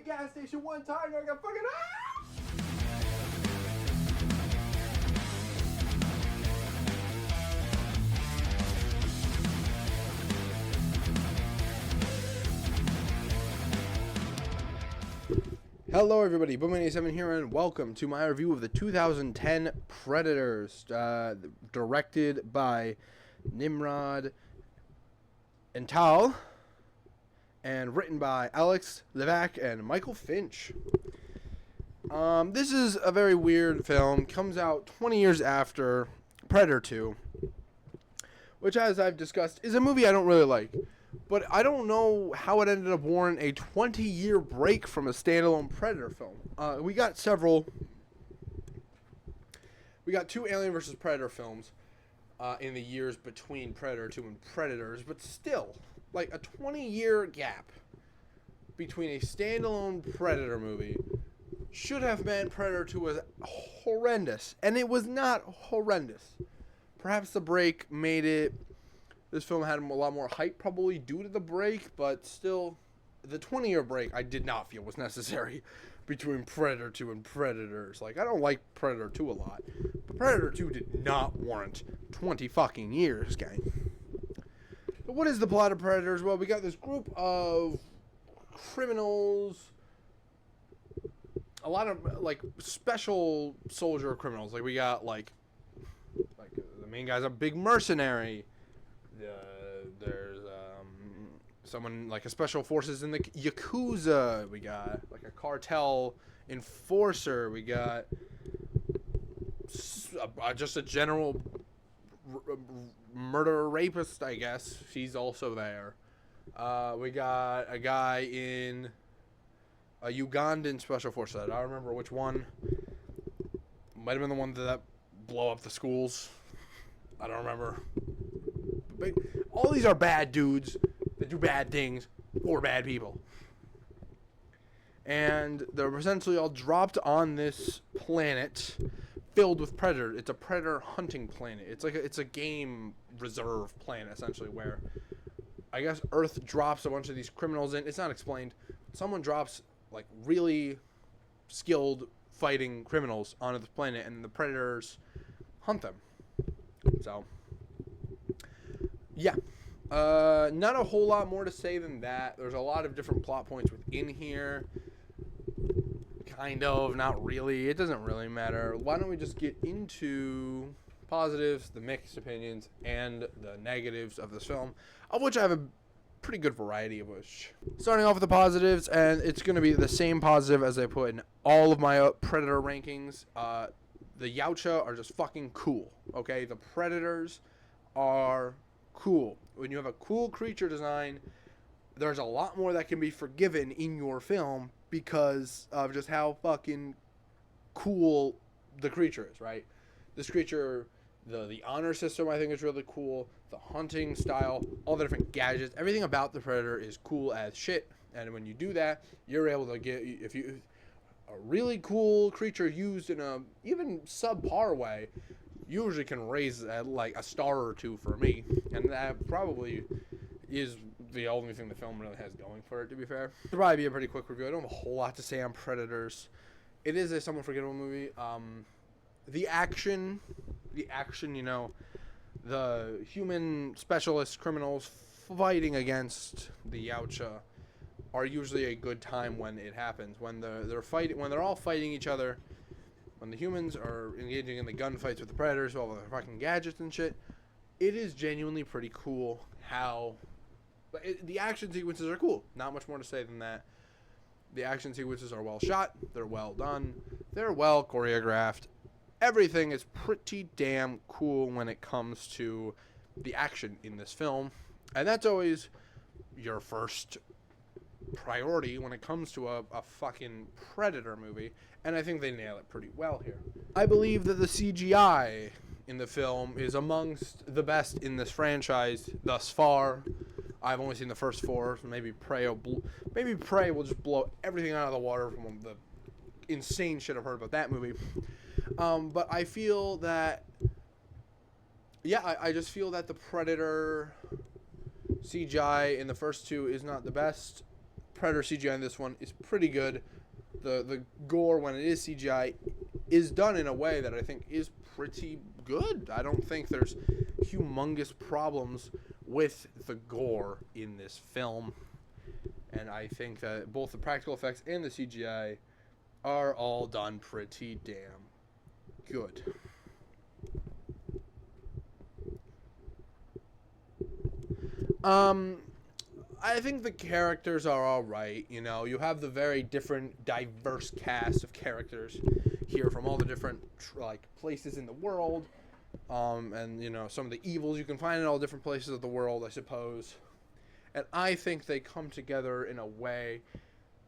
a gas station one time and I got fucking Hello everybody, Boom87 here, and welcome to my review of the 2010 Predators, directed by Nimrod and Tal, and written by Alex Levac and Michael Finch. This is a very weird film. Comes out 20 years after Predator 2, which, as I've discussed, is a movie I don't really like. But I don't know how it ended up warranting a 20-year break from a standalone Predator film. We got two Alien vs. Predator films in the years between Predator 2 and Predators, but still, like a 20-year gap between a standalone Predator movie should have meant Predator 2 was horrendous, and it was not horrendous. Perhaps the break made it... This film had a lot more hype probably due to the break, but still, the 20-year break I did not feel was necessary between Predator 2 and Predators. Like, I don't like Predator 2 a lot, but Predator 2 did not warrant 20 fucking years, gang. But what is the plot of Predators? Well, we got this group of criminals, a lot of, like, special soldier criminals. Like, we got, like the main guy's a big mercenary. There's someone like a special forces in the Yakuza. We got like a cartel enforcer. We got just a general murderer rapist, I guess. She's also there. We got a guy in a Ugandan special force. I don't remember which one. Might have been the one that blow up the schools. I don't remember. But all these are bad dudes that do bad things for bad people. And they're essentially all dropped on this planet filled with predators. It's a predator hunting planet. It's a game reserve planet, essentially, where I guess Earth drops a bunch of these criminals in. It's not explained. Someone drops like really skilled fighting criminals onto the planet, and the predators hunt them. So... yeah, not a whole lot more to say than that. There's a lot of different plot points within here. Kind of, not really. It doesn't really matter. Why don't we just get into positives, the mixed opinions, and the negatives of this film, of which I have a pretty good variety of which. Starting off with the positives, and it's going to be the same positive as I put in all of my Predator rankings. The Yautja are just fucking cool, okay? The Predators are... cool. When you have a cool creature design, there's a lot more that can be forgiven in your film because of just how fucking cool the creature is, right? This creature, the honor system, I think is really cool. The hunting style, all the different gadgets, everything about the Predator is cool as shit. And when you do that, you're able to get, if you a really cool creature used in a even subpar way, usually can raise like a star or two for me, and that probably is the only thing the film really has going for it, to be fair. It'll probably be a pretty quick review. I don't have a whole lot to say on Predators. It is a somewhat forgettable movie. The action, you know, the human specialist criminals fighting against the Yautja are usually a good time when it happens. When they're all fighting each other. When the humans are engaging in the gunfights with the Predators, all the fucking gadgets and shit, it is genuinely pretty cool how... the action sequences are cool. Not much more to say than that. The action sequences are well shot. They're well done. They're well choreographed. Everything is pretty damn cool when it comes to the action in this film. And that's always your first priority when it comes to a fucking Predator movie, and I think they nail it pretty well here. I believe that the CGI in the film is amongst the best in this franchise thus far. I've only seen the first four, so maybe Prey will just blow everything out of the water from the insane shit I've heard about that movie. But I feel that, yeah, I just feel that the Predator CGI in the first two is not the best. Predator CGI in this one is pretty good. The gore, when it is CGI, is done in a way that I think is pretty good. I don't think there's humongous problems with the gore in this film. And I think that both the practical effects and the CGI are all done pretty damn good. I think the characters are all right. You know, you have the very different, diverse cast of characters here from all the different like places in the world, and you know, some of the evils you can find in all different places of the world, I suppose. And I think they come together in a way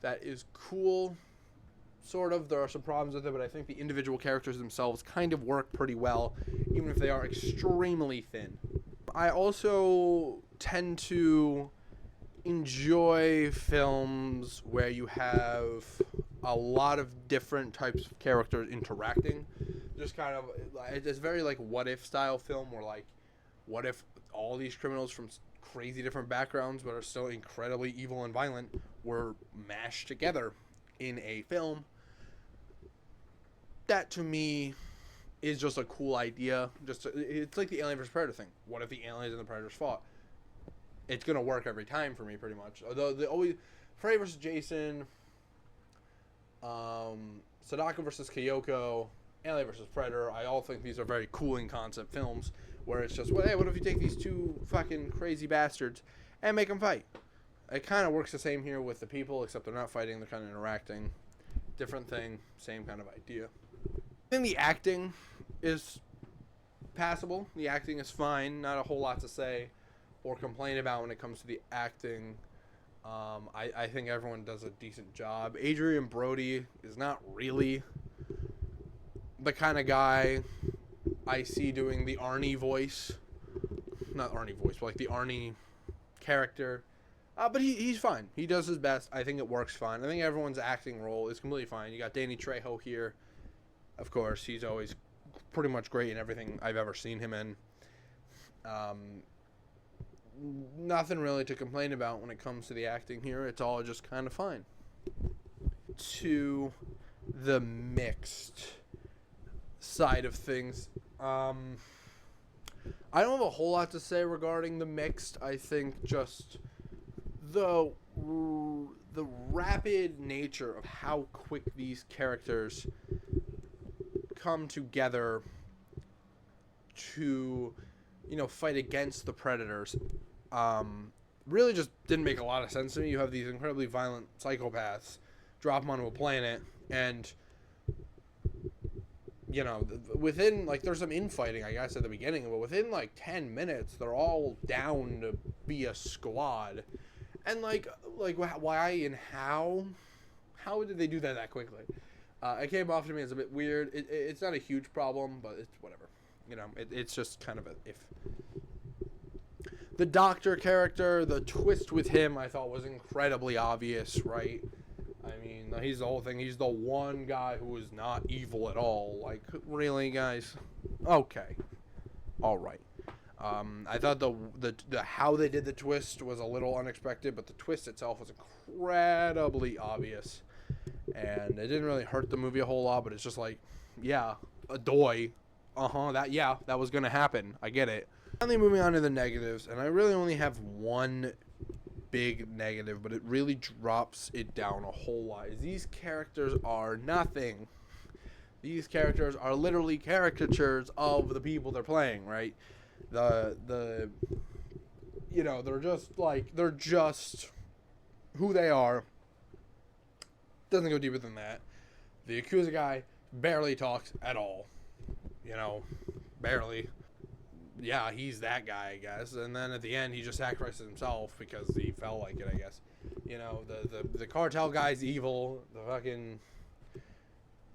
that is cool. Sort of. There are some problems with it, but I think the individual characters themselves kind of work pretty well, even if they are extremely thin. I also tend to enjoy films where you have a lot of different types of characters interacting. Just kind of, it's very like what if style film, where like, what if all these criminals from crazy different backgrounds but are still incredibly evil and violent were mashed together in a film. That to me is just a cool idea. It's like the Alien vs Predator thing. What if the aliens and the Predators fought? It's gonna work every time for me, pretty much. Although they always Freddy versus Jason, Sadako versus Kyoko, Alien vs Predator. I all think these are very cool in concept films where it's just, well, hey, what if you take these two fucking crazy bastards and make them fight? It kind of works the same here with the people, except they're not fighting; they're kind of interacting. Different thing, same kind of idea. I think the acting is passable. The acting is fine. Not a whole lot to say or complain about when it comes to the acting. I think everyone does a decent job. Adrian Brody is not really the kind of guy I see doing the Arnie voice. Not Arnie voice, but like the Arnie character. But he's fine. He does his best. I think it works fine. I think everyone's acting role is completely fine. You got Danny Trejo here. Of course, he's always pretty much great in everything I've ever seen him in. Nothing really to complain about when it comes to the acting here. It's all just kind of fine. To the mixed side of things. I don't have a whole lot to say regarding the mixed. I think just the rapid nature of how quick these characters come together to, you know, fight against the Predators, really just didn't make a lot of sense to me. You have these incredibly violent psychopaths drop them onto a planet, and you know, within, like, there's some infighting, I guess, at the beginning, but within like 10 minutes they're all down to be a squad. And like why and how did they do that quickly? It came off to me as a bit weird. It's not a huge problem, but it's whatever. You know, it's just kind of a if. The doctor character, the twist with him, I thought was incredibly obvious, right? I mean, he's the whole thing. He's the one guy who is not evil at all. Like, really, guys? Okay. All right. I thought the how they did the twist was a little unexpected, but the twist itself was incredibly obvious. And it didn't really hurt the movie a whole lot, but it's just like, yeah, adoy. That was going to happen. I get it. Finally moving on to the negatives, and I really only have one big negative, but it really drops it down a whole lot. These characters are nothing. These characters are literally caricatures of the people they're playing, right? You know, they're just who they are. Doesn't go deeper than that. The Yakuza guy barely talks at all. You know, barely. Yeah, he's that guy, I guess. And then at the end, he just sacrifices himself because he felt like it, I guess. You know, the cartel guy's evil. The fucking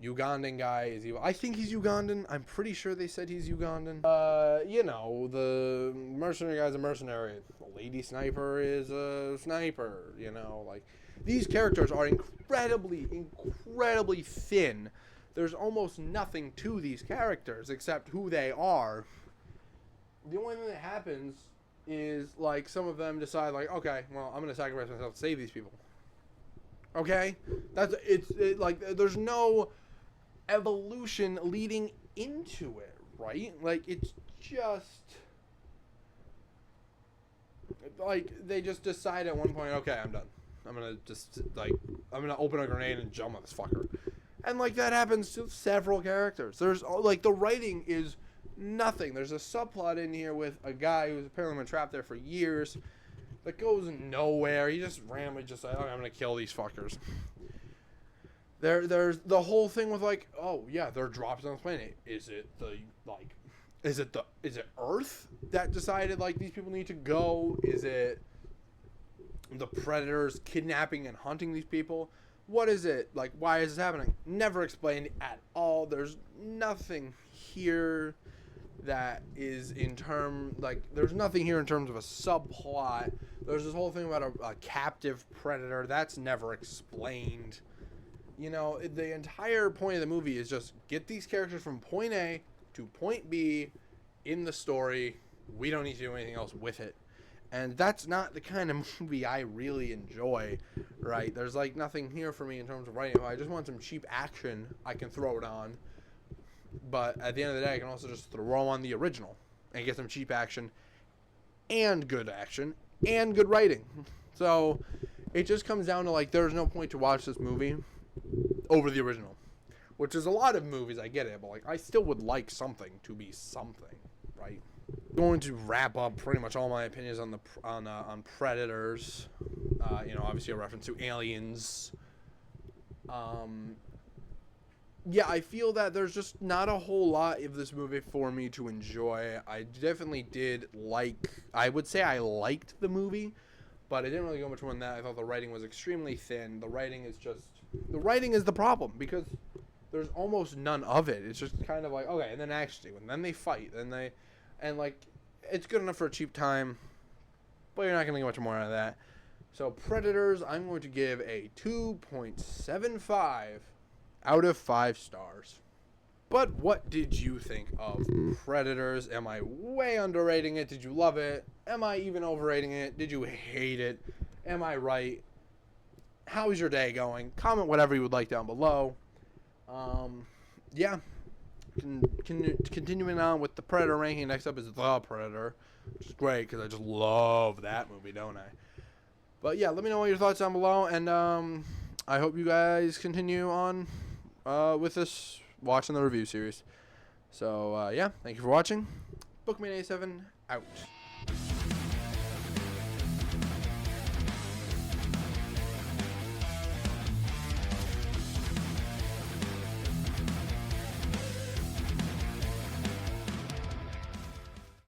Ugandan guy is evil. I think he's Ugandan. I'm pretty sure they said he's Ugandan. You know, the mercenary guy's a mercenary. The lady sniper is a sniper. You know, like, these characters are incredibly thin. There's almost nothing to these characters except who they are. The only thing that happens is, like, some of them decide, like, okay, well, I'm going to sacrifice myself to save these people. Okay, like there's no evolution leading into it, right? Like it's just like they just decide at one point, okay, I'm done. I'm gonna open a grenade and jump on this fucker, and like that happens to several characters. There's like the writing is nothing. There's a subplot in here with a guy who's apparently been trapped there for years that goes nowhere. He just randomly just like, okay, I'm gonna kill these fuckers. There's the whole thing with like, oh yeah, they're dropped on the planet. Is it Earth that decided like these people need to go? Is it the predators kidnapping and hunting these people? What is it? Like, why is this happening? Never explained at all. There's nothing here that is there's nothing here in terms of a subplot. There's this whole thing about a captive predator. That's never explained. You know, the entire point of the movie is just get these characters from point A to point B in the story. We don't need to do anything else with it. And that's not the kind of movie I really enjoy, right? There's like nothing here for me in terms of writing. I just want some cheap action. I can throw it on. But at the end of the day, I can also just throw on the original and get some cheap action and good writing. So it just comes down to like there's no point to watch this movie over the original, which is a lot of movies. I get it, but like I still would like something to be something, right? Going to wrap up pretty much all my opinions on Predators. Obviously a reference to Aliens. Yeah, I feel that there's just not a whole lot of this movie for me to enjoy. I definitely I would say I liked the movie, but I didn't really go much more than that. I thought the writing was extremely thin. The writing is the problem because there's almost none of it. It's just kind of like, okay, and then actually, and then they fight, and like, it's good enough for a cheap time, but you're not going to get much more out of that. So Predators, I'm going to give a 2.75 out of 5 stars. But what did you think of Predators? Am I way underrating it? Did you love it? Am I even overrating it? Did you hate it? Am I right? How is your day going? Comment whatever you would like down below. Yeah. Continuing on with the Predator ranking, next up is The Predator, which is great because I just love that movie, don't I? But yeah, let me know what your thoughts down below, and I hope you guys continue on with this, watching the review series. So yeah, thank you for watching. Bookman87 out.